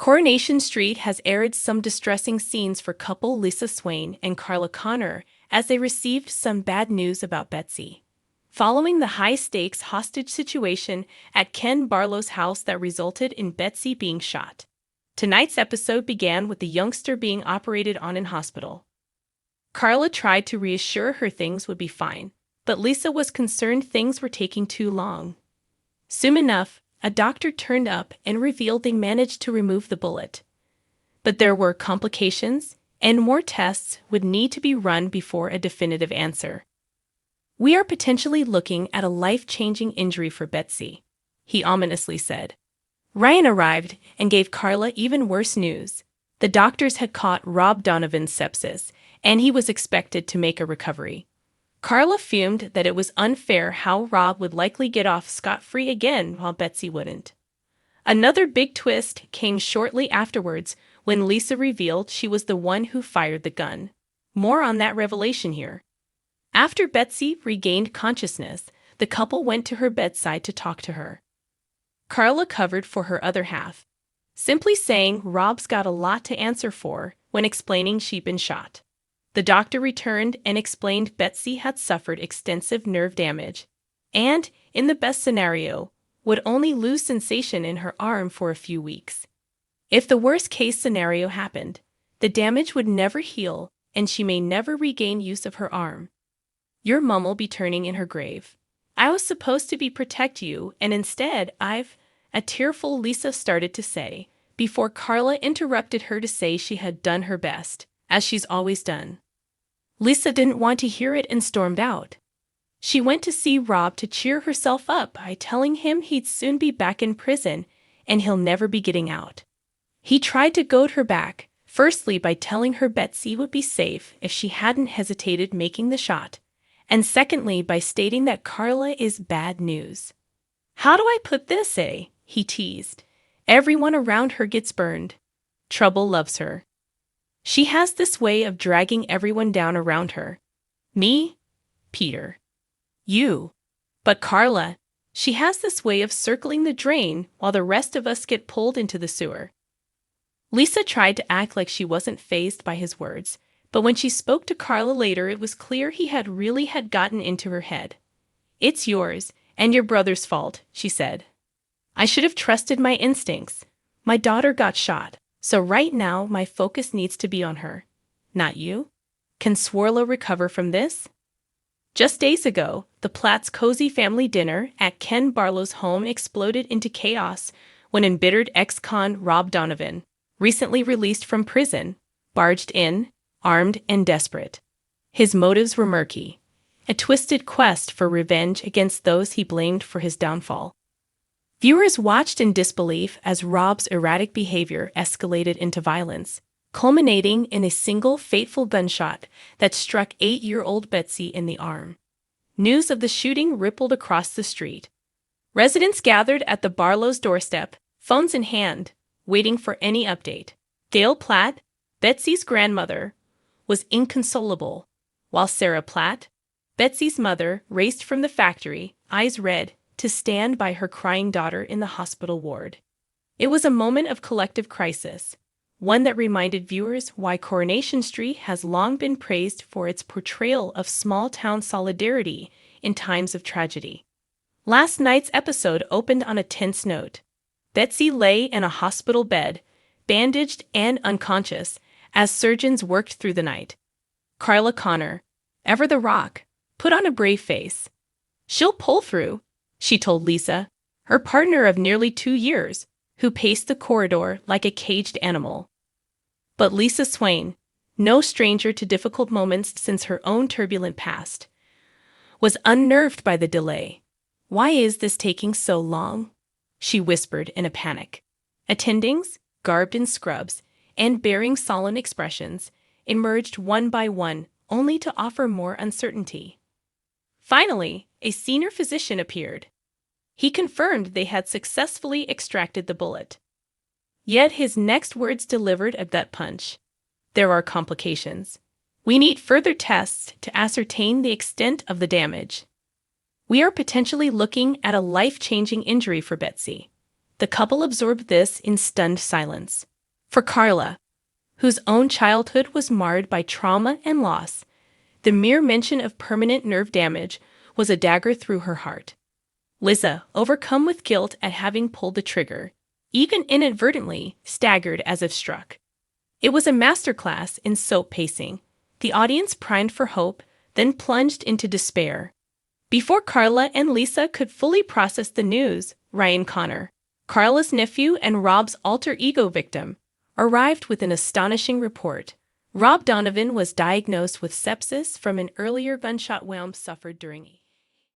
Coronation Street has aired some distressing scenes for couple Lisa Swain and Carla Connor as they received some bad news about Betsy. Following the high-stakes hostage situation at Ken Barlow's house that resulted in Betsy being shot, tonight's episode began with the youngster being operated on in hospital. Carla tried to reassure her things would be fine, but Lisa was concerned things were taking too long. Soon enough, a doctor turned up and revealed they managed to remove the bullet. But there were complications, and more tests would need to be run before a definitive answer. "We are potentially looking at a life-changing injury for Betsy," he ominously said. Ryan arrived and gave Carla even worse news. The doctors had caught Rob Donovan's sepsis, and he was expected to make a recovery. Carla fumed that it was unfair how Rob would likely get off scot-free again while Betsy wouldn't. Another big twist came shortly afterwards when Lisa revealed she was the one who fired the gun. More on that revelation here. After Betsy regained consciousness, the couple went to her bedside to talk to her. Carla covered for her other half, simply saying Rob's got a lot to answer for when explaining she'd been shot. The doctor returned and explained Betsy had suffered extensive nerve damage and, in the best scenario, would only lose sensation in her arm for a few weeks. If the worst-case scenario happened, the damage would never heal and she may never regain use of her arm. "Your mum'll be turning in her grave. I was supposed to protect you, and instead I've—" a tearful Lisa started to say, before Carla interrupted her to say she had done her best, as she's always done. Lisa didn't want to hear it and stormed out. She went to see Rob to cheer herself up by telling him he'd soon be back in prison and he'll never be getting out. He tried to goad her back, firstly by telling her Betsy would be safe if she hadn't hesitated making the shot, and secondly by stating that Carla is bad news. "How do I put this, eh?" he teased. "Everyone around her gets burned. Trouble loves her. She has this way of dragging everyone down around her. Me? Peter. You. But Carla, she has this way of circling the drain while the rest of us get pulled into the sewer." Lisa tried to act like she wasn't fazed by his words, but when she spoke to Carla later it was clear he had really gotten into her head. "It's yours and your brother's fault," she said. "I should have trusted my instincts. My daughter got shot. So right now, my focus needs to be on her, not you. Can Swarlo recover from this?" Just days ago, the Platts' cozy family dinner at Ken Barlow's home exploded into chaos when embittered ex-con Rob Donovan, recently released from prison, barged in, armed and desperate. His motives were murky, a twisted quest for revenge against those he blamed for his downfall. Viewers watched in disbelief as Rob's erratic behavior escalated into violence, culminating in a single fateful gunshot that struck 8-year-old Betsy in the arm. News of the shooting rippled across the street. Residents gathered at the Barlow's doorstep, phones in hand, waiting for any update. Gail Platt, Betsy's grandmother, was inconsolable, while Sarah Platt, Betsy's mother, raced from the factory, eyes red, to stand by her crying daughter in the hospital ward. It was a moment of collective crisis, one that reminded viewers why Coronation Street has long been praised for its portrayal of small-town solidarity in times of tragedy. Last night's episode opened on a tense note. Betsy lay in a hospital bed, bandaged and unconscious, as surgeons worked through the night. Carla Connor, ever the rock, put on a brave face. "She'll pull through," she told Lisa, her partner of nearly 2 years, who paced the corridor like a caged animal. But Lisa Swain, no stranger to difficult moments since her own turbulent past, was unnerved by the delay. "Why is this taking so long?" she whispered in a panic. Attendings, garbed in scrubs and bearing solemn expressions, emerged one by one, only to offer more uncertainty. Finally, a senior physician appeared. He confirmed they had successfully extracted the bullet. Yet his next words delivered a gut punch. "There are complications. We need further tests to ascertain the extent of the damage. We are potentially looking at a life-changing injury for Betsy. The couple absorbed this in stunned silence. For Carla, whose own childhood was marred by trauma and loss, the mere mention of permanent nerve damage was a dagger through her heart. Lisa, overcome with guilt at having pulled the trigger, even inadvertently, staggered as if struck. It was a masterclass in soap pacing. The audience primed for hope, then plunged into despair. Before Carla and Lisa could fully process the news, Ryan Connor, Carla's nephew and Rob's alter ego victim, arrived with an astonishing report. Rob Donovan was diagnosed with sepsis from an earlier gunshot wound suffered during a